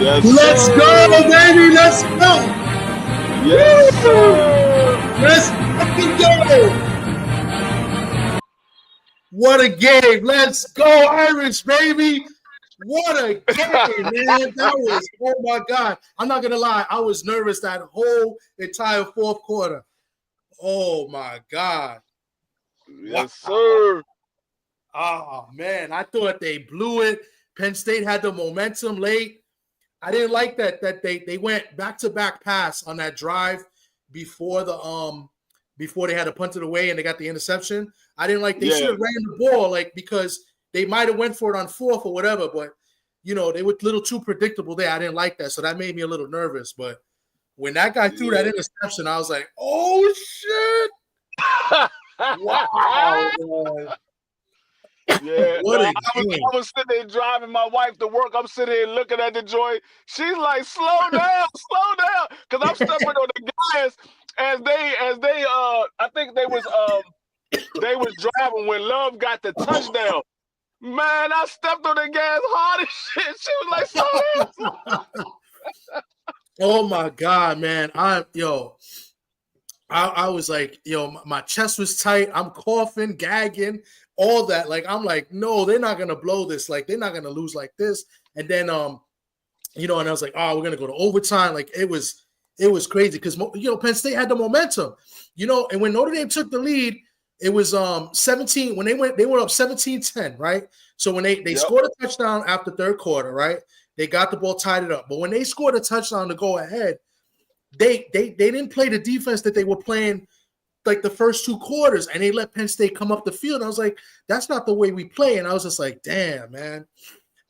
Yes, Let's go, sir. baby. Let's go. Yes, Woo! sir. Let's fucking go. What a game. Let's go, Irish, baby. What a game, man. That was, oh my God. I'm not going to lie. I was nervous that whole entire fourth quarter. Oh my God. Wow. Yes, sir. Oh, man. I thought they blew it. Penn State had the momentum late. I didn't like that they went back-to-back pass on that drive before before they had to punt it away and they got the interception. I didn't like they should Yeah. have ran the ball because they might have went for it on fourth or whatever, but they were a little too predictable there. I didn't like that, so that made me a little nervous. But when that guy threw that interception, I was like, "Oh shit! Wow, man. Yeah, What no, a I game!" was sitting there driving my wife to work. I'm sitting there looking at the joint. She's like, slow down, because I'm stepping on the gas as they I think they was driving when Love got the touchdown. Man, I stepped on the gas hard as shit. She was like, slow down. Oh my God, man! I was like, my chest was tight. I'm coughing, gagging, all that. Like, I'm like, no, they're not gonna blow this. Like, they're not gonna lose like this. And then, and I was like, oh, we're gonna go to overtime. Like, it was crazy because Penn State had the momentum. And when Notre Dame took the lead, it was 17. When they went up 17-10, right? So when they scored a touchdown after third quarter, right? They got the ball, tied it up. But when they scored a touchdown to go ahead, they didn't play the defense that they were playing like the first two quarters, and they let Penn State come up the field. And I was like, that's not the way we play. And I was just like, damn, man.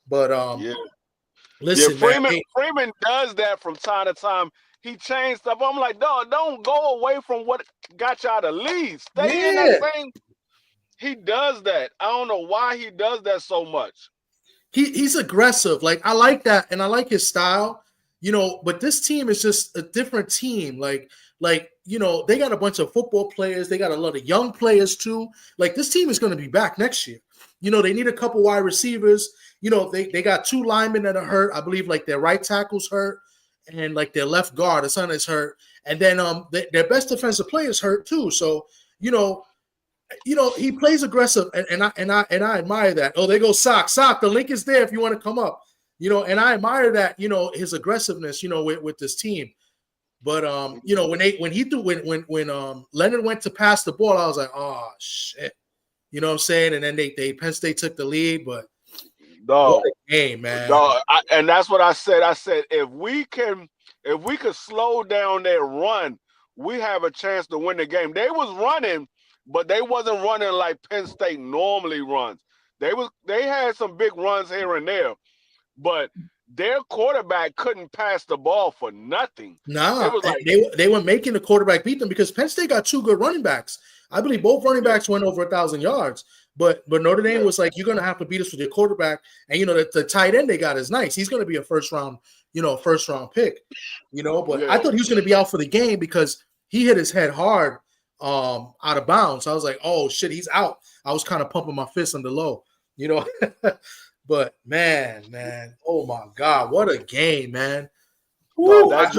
But listen, Freeman, man. Freeman does that from time to time. He changed stuff. I'm like, dog, don't go away from what got y'all the lead. Stay in that same. He does that. I don't know why he does that so much. He's aggressive. Like, I like that, and I like his style. But this team is just a different team. Like they got a bunch of football players. They got a lot of young players too. Like, this team is going to be back next year. They need a couple wide receivers. They got two linemen that are hurt. I believe like their right tackle's hurt, and like their left guard, the son is hurt, and then their best defensive player is hurt too. So he plays aggressive, and I admire that. Oh, they go Sock. The link is there if you want to come up. And I admire that, his aggressiveness, with this team. But when Leonard went to pass the ball, I was like, oh shit. You know what I'm saying? And then Penn State took the lead, but what a game, man. And that's what I said. I said if we could slow down that run, we have a chance to win the game. They was running, but they wasn't running like Penn State normally runs. They had some big runs here and there. But their quarterback couldn't pass the ball for nothing. Nah, they were making the quarterback beat them because Penn State got two good running backs. I believe both running backs went over 1,000 yards. But Notre Dame was like, you're going to have to beat us with your quarterback. And, the tight end they got is nice. He's going to be a first round pick. But I thought he was going to be out for the game because he hit his head hard out of bounds. So I was like, oh, shit, he's out. I was kind of pumping my fist on the low, But man, oh my God, what a game, man! Woo, that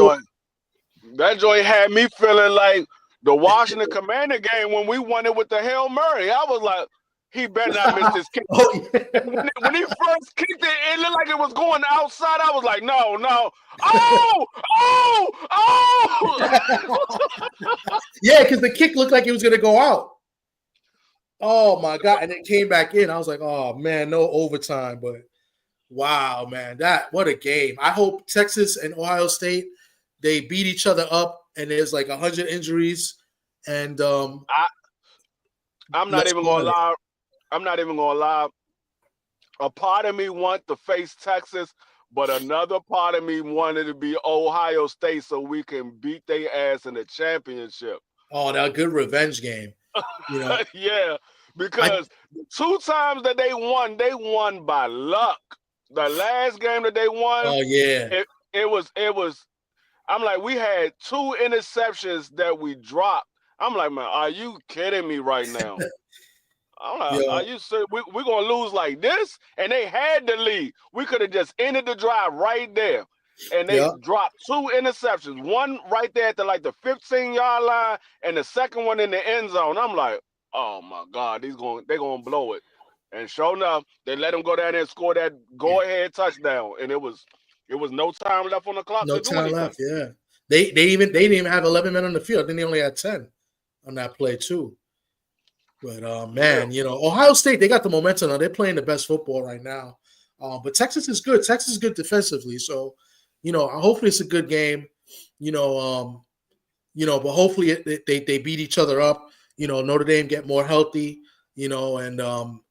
joint had me feeling like the Washington Commander game when we won it with the Hail Mary. I was like, he better not miss this kick. When he first kicked it, it looked like it was going outside. I was like, no. Yeah, because the kick looked like it was gonna go out. Oh my God! And it came back in. I was like, "Oh man, no overtime!" But wow, man, what a game! I hope Texas and Ohio State they beat each other up, and there's like 100 injuries. And I'm not even gonna lie. A part of me want to face Texas, but another part of me wanted to be Ohio State so we can beat their ass in the championship. Oh, that good revenge game. Yeah, because 2 times that they won by luck. The last game that they won, it was. I'm like, we had 2 interceptions that we dropped. I'm like, man, are you kidding me right now? I'm like, are you serious? We're gonna lose like this? And they had the lead. We could have just ended the drive right there. and they Yeah. dropped 2 interceptions. One right there at the 15-yard line, and the second one in the end zone. I'm like, oh my God, they're gonna blow it. And sure enough, they let them go down there and score that go-ahead touchdown, and it was no time left on the clock No to do time anything. left. Yeah. They didn't even have 11 men on the field. Then they only had 10 on that play too. But man, Yeah. Ohio State, they got the momentum now. They're playing the best football right now. But Texas is good. Texas is good defensively. So, hopefully it's a good game. But hopefully they beat each other up. Notre Dame get more healthy. And Notre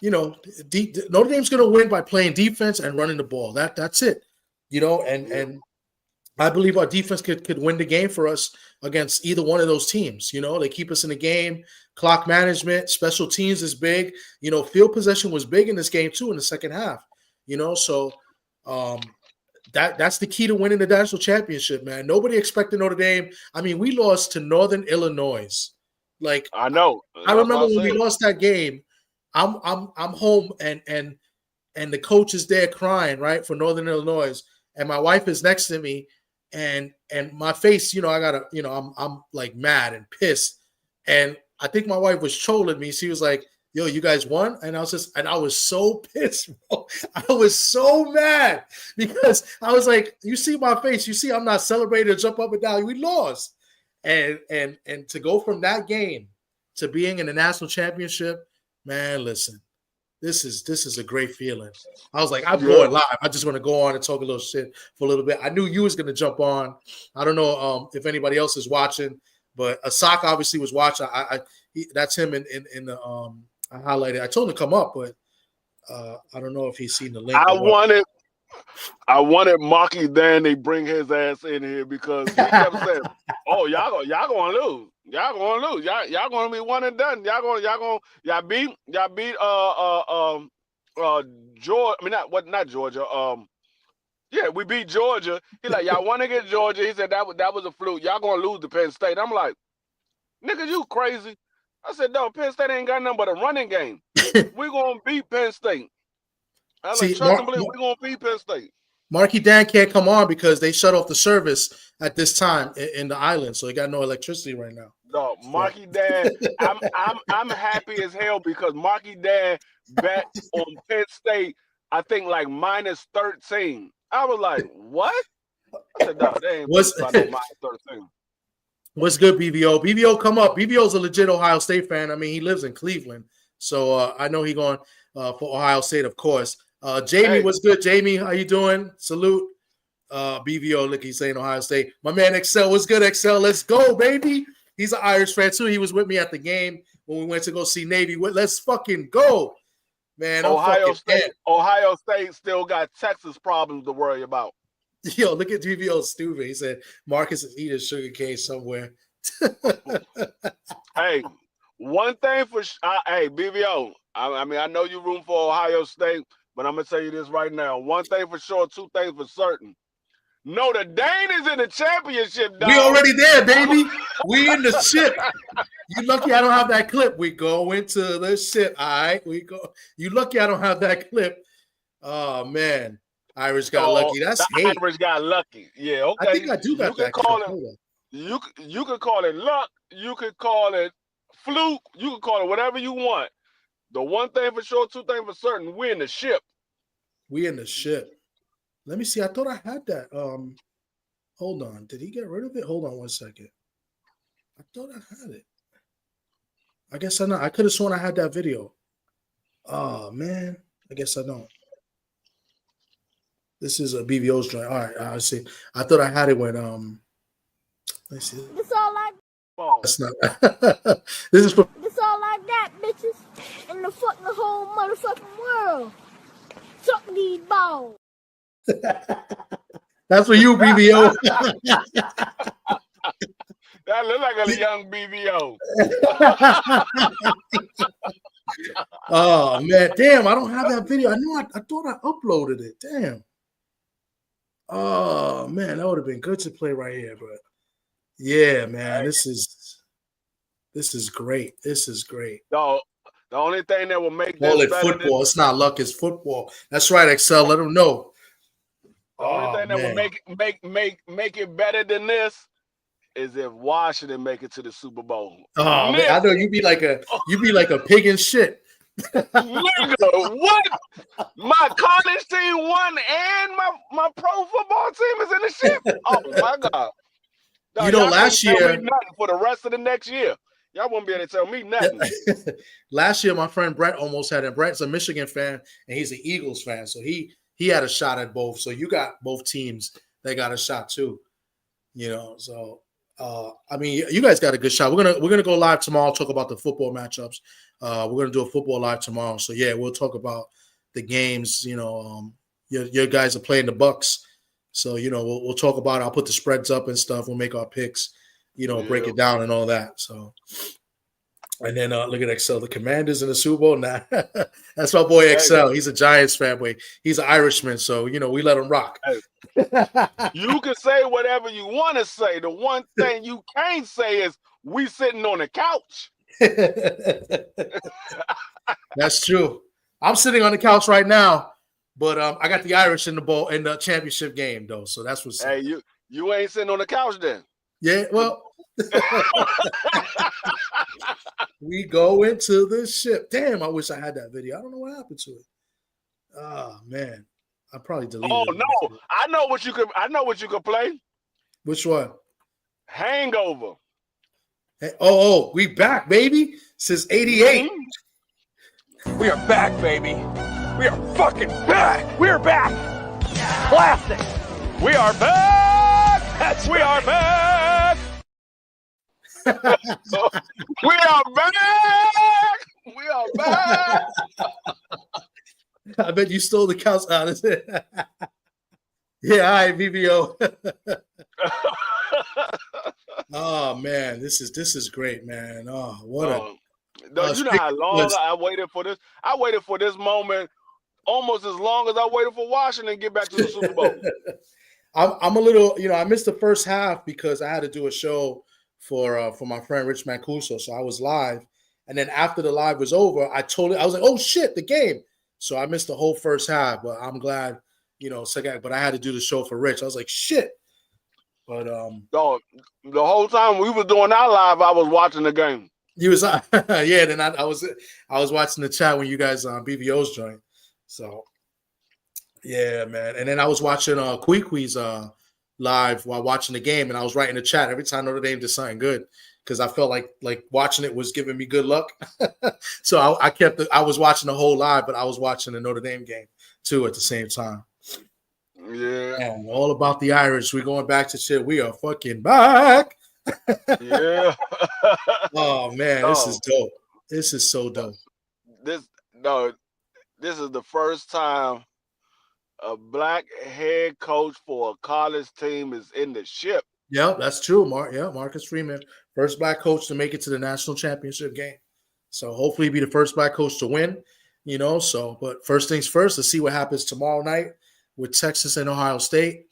Dame's going to win by playing defense and running the ball. That's it. And I believe our defense could win the game for us against either one of those teams. They keep us in the game. Clock management, special teams is big. Field possession was big in this game too in the second half. So that's the key to winning the national championship, man. Nobody expected Notre Dame. I mean, we lost to Northern Illinois. Like I know. I remember when we lost that game. I'm home and the coach is there crying, right, for Northern Illinois, and my wife is next to me. And my face, I gotta, I'm like mad and pissed. And I think my wife was trolling me. She was like, yo, you guys won? And I was so pissed, bro. I was so mad because I was like, you see my face, you see I'm not celebrating or jump up and down. We lost. And to go from that game to being in the national championship, man, listen. This is a great feeling. I was like, I'm going live. I just want to go on and talk a little shit for a little bit. I knew you was going to jump on. I don't know if anybody else is watching, but Asaka obviously was watching. That's him in the I highlighted. I told him to come up, but I don't know if he's seen the link. I wanted Marky Danny bring his ass in here because he kept saying, "Oh, y'all gonna lose. Y'all gonna lose. Y'all gonna be one and done. Y'all beat Georgia. I mean, not Georgia. Yeah, we beat Georgia. He like, y'all want to get Georgia. He said that was a fluke. Y'all gonna lose to Penn State. I'm like, nigga, you crazy? I said, no, Penn State ain't got nothing but a running game. We gonna beat Penn State. I like, trust and believe we gonna beat Penn State. Marky Dan can't come on because they shut off the service at this time in the island, so he got no electricity right now. No, Marky Dan, I'm happy as hell because Marky Dan bet on Penn State. I think like -13. I was like, what? I said, no, they ain't about no -13. What's good, BVO? BVO, come up. BVO's a legit Ohio State fan. I mean, he lives in Cleveland, so I know he going for Ohio State, of course. Jamie, what's good? Jamie, how you doing? Salute. BVO, look, he's saying Ohio State. My man Excel, what's good, Excel? Let's go, baby. He's an Irish fan, too. He was with me at the game when we went to go see Navy. Let's fucking go, man. Ohio State still got Texas problems to worry about. Yo, look at BVO stupid. He said Marcus is eating sugar cane somewhere. Hey, one thing for hey, BVO, I mean, I know you room for Ohio State, but I'm going to tell you this right now. One thing for sure, two things for certain. Notre Dame is in the championship, dog. We already there, baby. We in the ship. You lucky I don't have that clip. We go into the ship, all right? We go. You lucky I don't have that clip. Oh, man. Irish got lucky. That's hate. Irish got lucky. Yeah, okay. I think I do got that clip. You could call it luck. You could call it fluke. You could call it whatever you want. The one thing for sure, two things for certain, we in the ship. We in the ship. Let me see. I thought I had that. Hold on. Did he get rid of it? Hold on 1 second. I thought I had it. I guess I know. I could have sworn I had that video. Oh, man. I guess I don't. This is a BVO's joint. All right. I see. I thought I had it when let's see. It's all like that's not this is for it's all like that, bitches. In the fucking whole motherfucking world. Suck these balls. That's for you, BVO. That look like a young BVO. Oh man, damn! I don't have that video. I thought I uploaded it. Damn. Oh man, that would have been good to play right here, but yeah, man, this is great. This is great. No, the only thing that will make this better football. It's not luck. It's football. That's right, Excel. Let them know. The only thing thing that would make it better than this is if Washington make it to the Super Bowl. Oh man, I know you be like a pig in shit. Nigga, what? My college team won and my pro football team is in the ship. Oh my God. No, last year nothing for the rest of the next year. Y'all won't be able to tell me nothing. Last year, my friend Brett almost had it. Brett's a Michigan fan and he's an Eagles fan, so he had a shot at both. So you got both teams that got a shot too. So I mean, you guys got a good shot. We're gonna go live tomorrow. Talk about the football matchups. We're gonna do a football live tomorrow. So yeah, we'll talk about the games. Your guys are playing the Bucks, so we'll talk about it. I'll put the spreads up and stuff. We'll make our picks. Break it down and all that. So, and then look at Excel, the Commanders in the Super Bowl. Nah, that's my boy Excel. He's a Giants fanboy. He's an Irishman, so we let him rock. You can say whatever you want to say. The one thing you can't say is we sitting on the couch. That's true. I'm sitting on the couch right now, but I got the Irish in the championship game though. So that's what's. Hey, you ain't sitting on the couch then. Yeah, well, we go into the ship. Damn, I wish I had that video. I don't know what happened to it. Oh man, I probably deleted it. Oh no, I know what you could play. Which one? Hangover. Hey, we back, baby. Since '88. We are back, baby. We are fucking back. We're back. Classic. We are back. We are back. We are back. We are back. I bet you stole the couch out of it. Yeah, all right, VBO. Oh man, this is great, man. Oh, what you know how long I waited for this? I waited for this moment almost as long as I waited for Washington to get back to the Super Bowl. I'm a little, I missed the first half because I had to do a show for my friend Rich Mancuso, so I was live, and then after the live was over, I was like, oh shit, the game. So I missed the whole first half, but I'm glad, second. But I had to do the show for Rich. I was like, shit. But the whole time we were doing our live, I was watching the game. He was yeah. Then I was watching the chat when you guys on BVO's joined. So yeah, man. And then I was watching Queequee's live while watching the game, and I was writing the chat every time Notre Dame did something good because I felt like watching it was giving me good luck. So I was watching the whole live, but I was watching the Notre Dame game too at the same time. Yeah. And all about the Irish. We're going back to shit. We are fucking back. Yeah. Oh man, this is dope. This is so dope. This is the first time a black head coach for a college team is in the ship. Yeah, that's true, Marcus Freeman, first black coach to make it to the national championship game. So hopefully be the first black coach to win, but first things first, let's see what happens tomorrow night with Texas and Ohio State.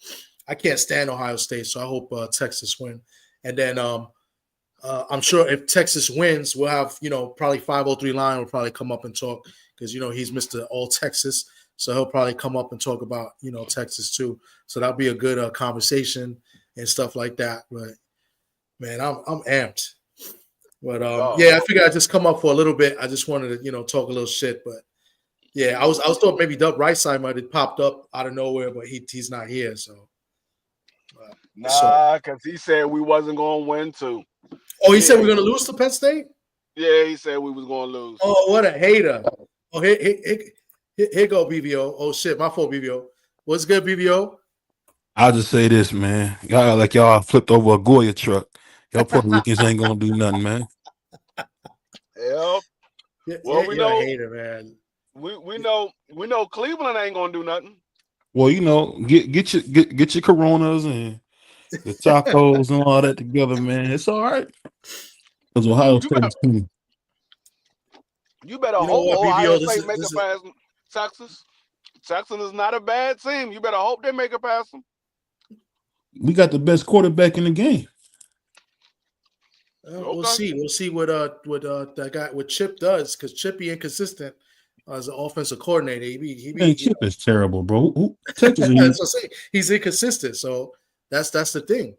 I can't stand Ohio State, so I hope Texas win. And then I'm sure if Texas wins, we'll have, probably 503 Line will probably come up and talk because, he's Mr. All Texas. So he'll probably come up and talk about, Texas too. So that'll be a good conversation and stuff like that. But man, I'm amped. But yeah, I figured I'd just come up for a little bit. I just wanted to, talk a little shit. But yeah, I was thought maybe Dub Rightside might have popped up out of nowhere, but he's not here. So because he said we wasn't going to win too. Oh, he said we're going to lose to Penn State? Yeah, he said we was going to lose. Oh, what a hater. Oh, here go BBO. Oh, shit, my fault, BBO. What's good, BBO? I'll just say this, man. Y'all flipped over a Goya truck. Y'all Puerto Ricans ain't going to do nothing, man. Yep. Well, we know. A hater, man. We know Cleveland ain't going to do nothing. Well, get your Coronas and the tacos and all that together, man. It's all right. Because Ohio State is team. You better hope Ohio State make it past Texas. Texas is not a bad team. You better hope they make it past them. We got the best quarterback in the game. We'll see. We'll see what that guy, what Chip does, because Chip be inconsistent. as an offensive coordinator. Man, Chip is terrible, bro. Texas, That's what I'm saying. He's inconsistent. So that's the thing.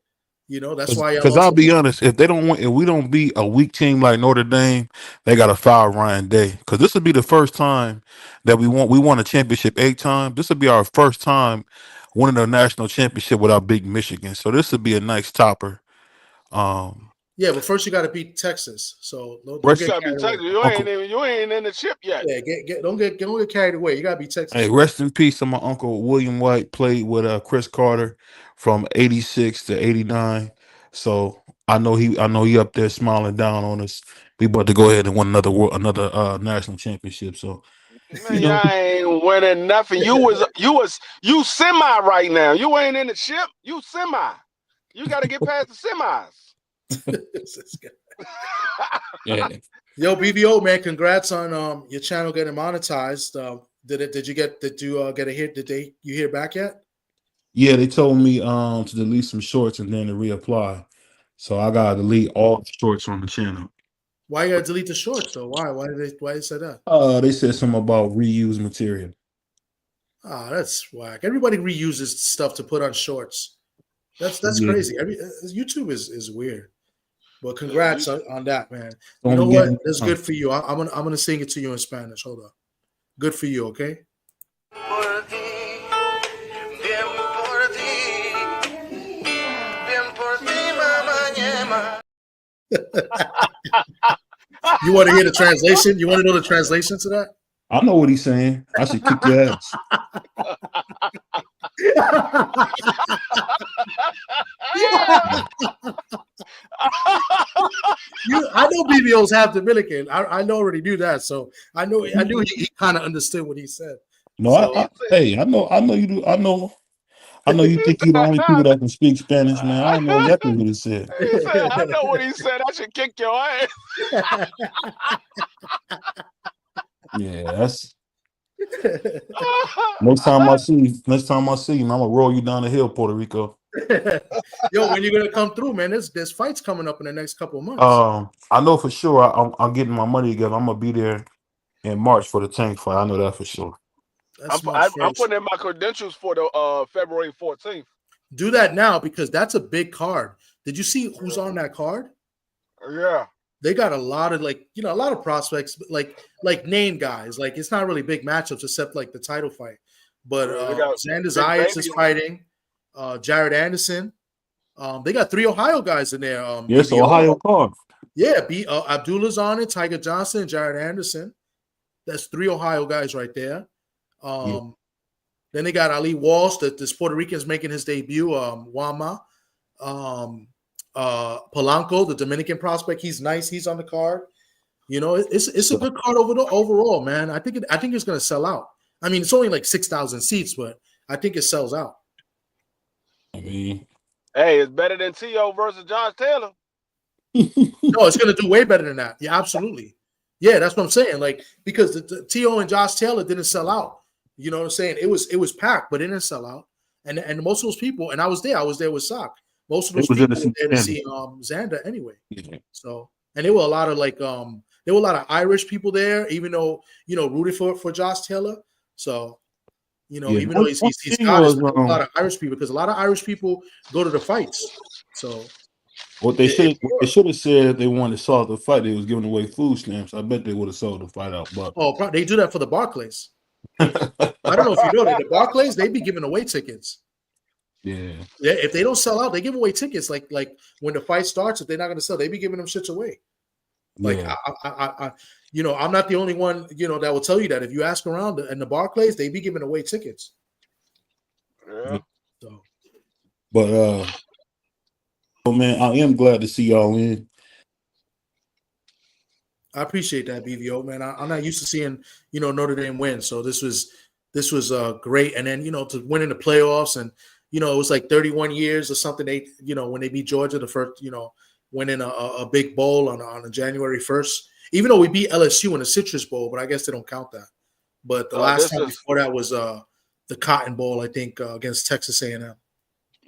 That's why I because lost. I'll be honest, if we don't beat a weak team like Notre Dame, they got to foul Ryan Day. Because this would be the first time that we won a championship 8 times. This would be our first time winning a national championship without beating Michigan. So this would be a nice topper. Yeah, but first you got to beat Texas. So don't You get gotta be carried away. Texas. You ain't in the chip yet. Yeah, don't get carried away. You got to be Texas. Hey, rest in peace to my uncle William White. Played with Chris Carter from '86 to '89. So I know he up there smiling down on us. We about to go ahead and win another national championship. So Man, y'all ain't winning nothing. You semi right now. You ain't in the chip. You semi. You got to get past the semis. yeah. Yo, BVO man, congrats on your channel getting monetized. Did you get a hit? Did you hear back yet? Yeah, they told me to delete some shorts and then to reapply. So I gotta delete all the shorts on the channel. Why you gotta delete the shorts though? Why did they say that? They said something about reused material. That's whack. Everybody reuses stuff to put on shorts. That's crazy. YouTube is weird. But congrats on that, man. You know what? That's good for you. I'm gonna sing it to you in Spanish. Hold on. Good for you, okay? You want to hear the translation? You want to know the translation to that? I know what he's saying. I should kick your ass. I know BBO's half Dominican. I already knew that, so I knew he kind of understood what he said. No, so, I know you do. I know you think you're the only people that can speak Spanish, man. I know exactly what he said. He said, I know what he said. I should kick your ass. Yeah, that's next time I see you, man, I'm gonna roll you down the hill, Puerto Rico. Yo, when you gonna come through, man? There's fights coming up in the next couple of months. I know for sure. I'm getting my money together. I'm gonna be there in March for the Tank fight. I know that for sure. I'm putting in my credentials for the February 14th. Do that now because that's a big card. Did you see who's on that card? Yeah. They got a lot of a lot of prospects, like name guys. Like it's not really big matchups except like the title fight. But Xander Zayas is fighting Jared Anderson. They got 3 Ohio guys in there. Yes, Ohio card. Yeah, Abdullah's on it, Tiger Johnson, and Jared Anderson. That's 3 Ohio guys right there. Then they got Ali Walsh, this Puerto Rican's making his debut. Wama. Polanco, the Dominican prospect, he's nice. He's on the card. It's a good card overall, man. I think it's going to sell out. I mean, it's only like 6,000 seats, but I think it sells out. Hey, it's better than T.O. versus Josh Taylor. No, it's going to do way better than that. Yeah, absolutely. Yeah, that's what I'm saying. Like because the T.O. and Josh Taylor didn't sell out. You know what I'm saying? It was packed, but it didn't sell out. And most of those people, and I was there with Sock. Most of those people were there to see Xander anyway. Yeah. So, and there were a lot of there were a lot of Irish people there, even though rooted for Josh Taylor. So, even though he's Scottish, a lot of Irish people because a lot of Irish people go to the fights. So, what they should have said if they wanted to solve the fight, they was giving away food stamps. I bet they would have sold the fight out. But they do that for the Barclays. I don't know if you know that the Barclays they be giving away tickets. Yeah. If they don't sell out, they give away tickets. Like when the fight starts, if they're not going to sell, they be giving them shits away. Like I I'm not the only one that will tell you that. If you ask around in the Barclays, they be giving away tickets. Yeah. So, but man, I am glad to see y'all in. I appreciate that, BVO, man. I'm not used to seeing Notre Dame win, so this was great. And then to win in the playoffs and. It was like 31 years or something. They, when they beat Georgia, the first, winning a big bowl on January 1st. Even though we beat LSU in the Citrus Bowl, but I guess they don't count that. But the last time before that was the Cotton Bowl, I think, against Texas A&M.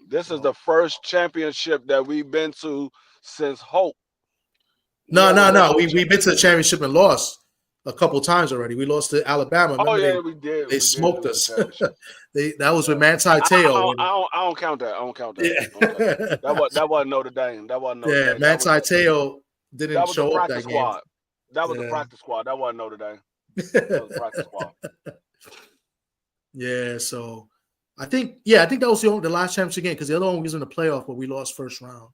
This is the first championship that we've been to since Hope. No. We've been to the championship and lost. a couple times already. We lost to Alabama. Oh Remember yeah, we did. they We did smoked lose the us. championship. That was with Manti I, I, Te'o. don't, I, don't, I don't count that. I don't count that. Yeah, I don't count that. That wasn't Notre Dame. That wasn't Notre yeah. Dame. Manti Te'o didn't That was the show up practice that game. squad. That was the Yeah. practice squad. That wasn't Notre Dame. That was the practice squad. Yeah, so I think that was the last championship game because the other one was in the playoff, but we lost first round.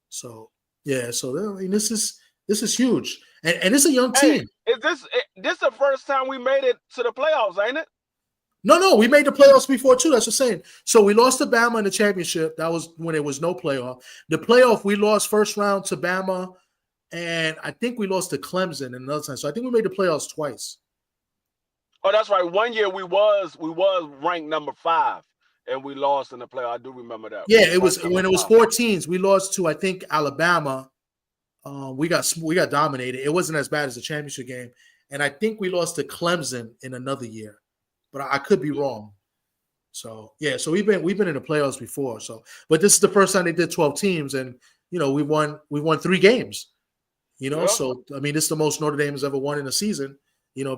So yeah, so I mean, this is huge, and it's a young Hey, team. is this the first time we made it to the playoffs, ain't it? No, we made the playoffs before too. That's what I'm saying. So we lost to Bama in the championship. That was when there was no playoff. The playoff, we lost first round to Bama, and I think we lost to Clemson in another time. So I think we made the playoffs twice. Oh, that's right. One year we was ranked number 5, and we lost in the playoff. I do remember that. Yeah, it was when it was 4 teams. We lost to I think Alabama. We got dominated. It wasn't as bad as the championship game, and I think we lost to Clemson in another year, but I could be wrong. So yeah, so we've been in the playoffs before. So, but this is the first time they did 12 teams, and we won 3 games. Yeah. So I mean, this is the most Notre Dame has ever won in a season.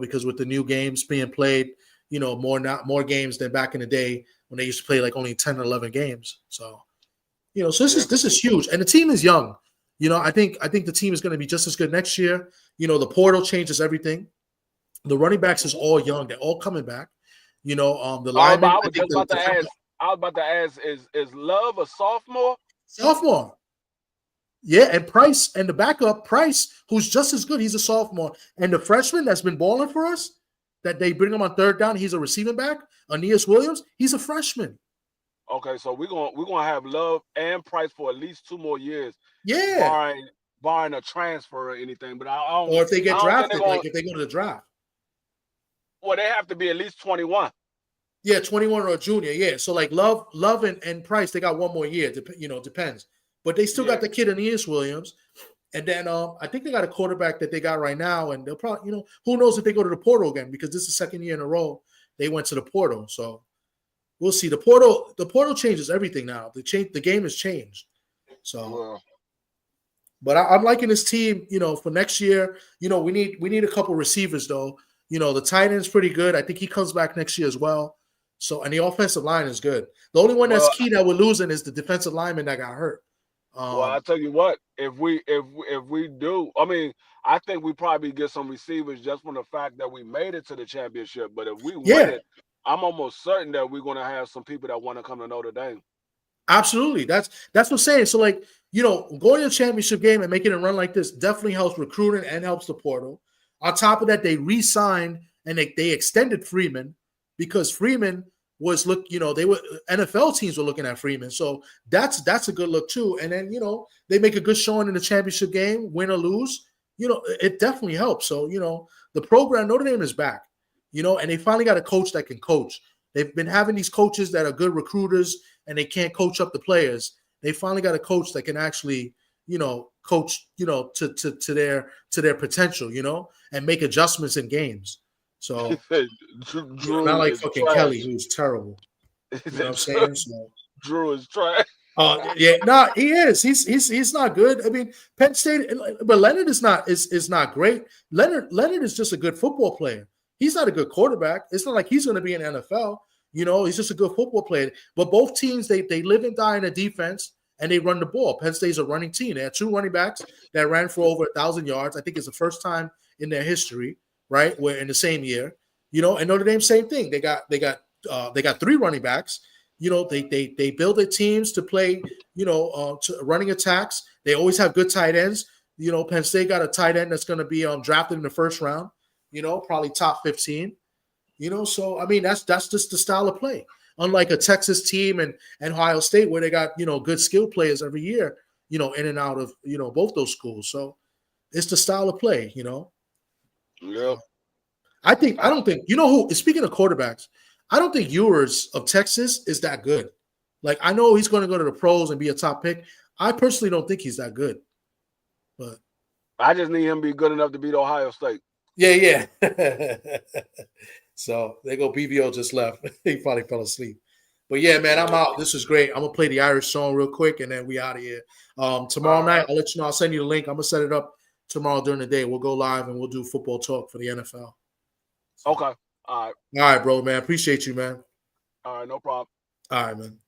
Because with the new games being played, more games than back in the day when they used to play like only 10 or 11 games. So, so this is huge, and the team is young. I think the team is going to be just as good next year. The portal changes everything. The running backs is all young; they're all coming back. The linemen. I was about to ask, is Love a sophomore? Sophomore. Yeah, and Price and the backup, Price, who's just as good, he's a sophomore. And the freshman that's been balling for us, that they bring him on third down, he's a receiving back, Aeneas Williams, he's a freshman. Okay, so we're gonna have Love and Price for at least 2 more years. Yeah. Barring a transfer or anything. But I don't. Or if they get drafted, if they go to the draft. Well, they have to be at least 21. Yeah, 21 or a junior. Yeah. So like Love and Price, they got 1 more year. Depends. But they still got the kid Aeneas Williams. And then I think they got a quarterback that they got right now. And they'll probably, who knows if they go to the portal again, because this is the second year in a row they went to the portal. So we'll see. The portal changes everything now. The game has changed. So but I'm liking this team, for next year. We need a couple receivers though. The tight end's pretty good. I think he comes back next year as well. So, and the offensive line is good. The only one that's key that we're losing is the defensive lineman that got hurt. Well, I tell you what, if we do, I mean, I think we probably get some receivers just from the fact that we made it to the championship. But if we win it, I'm almost certain that we're going to have some people that want to come to Notre Dame. Absolutely, that's what I'm saying. So, like, going to the championship game and making it run like this definitely helps recruiting and helps the portal. On top of that, they re-signed and they extended Freeman because Freeman was they were NFL teams were looking at Freeman. So that's a good look too. And then, they make a good showing in the championship game, win or lose, it definitely helps. So, the program, Notre Dame is back, and they finally got a coach that can coach. They've been having these coaches that are good recruiters and they can't coach up the players. They finally got a coach that can actually, coach, to their potential, and make adjustments in games. So not like fucking trash. Kelly, who's terrible. You know what I'm saying? So, Drew is trash. Yeah, he is. He's not good. I mean, Penn State, but Leonard is not great. Leonard is just a good football player. He's not a good quarterback. It's not like he's going to be in the NFL. He's just a good football player. But both teams, they live and die in a defense, and they run the ball. Penn State's a running team. They had 2 running backs that ran for over 1,000 yards. I think it's the first time in their history, right? Where in the same year, and Notre Dame, same thing. They got 3 running backs. They build their teams to play, to running attacks. They always have good tight ends. Penn State got a tight end that's going to be drafted in the first round. Probably top 15. So I mean that's just the style of play. Unlike a Texas team and Ohio State where they got good skill players every year, in and out of both those schools. So it's the style of play. Yeah. I don't think who. Speaking of quarterbacks, I don't think Ewers of Texas is that good. Like I know he's going to go to the pros and be a top pick. I personally don't think he's that good. But I just need him to be good enough to beat Ohio State. Yeah. So there go BVO just left. He probably fell asleep. But yeah, man, I'm out. This is great. I'm gonna play the Irish song real quick and then we out of here. Tomorrow night, I'll let you know. I'll send you the link. I'm gonna set it up tomorrow during the day. We'll go live and we'll do football talk for the NFL. Okay. All right. All right, bro, man. Appreciate you, man. All right. No problem. All right, man.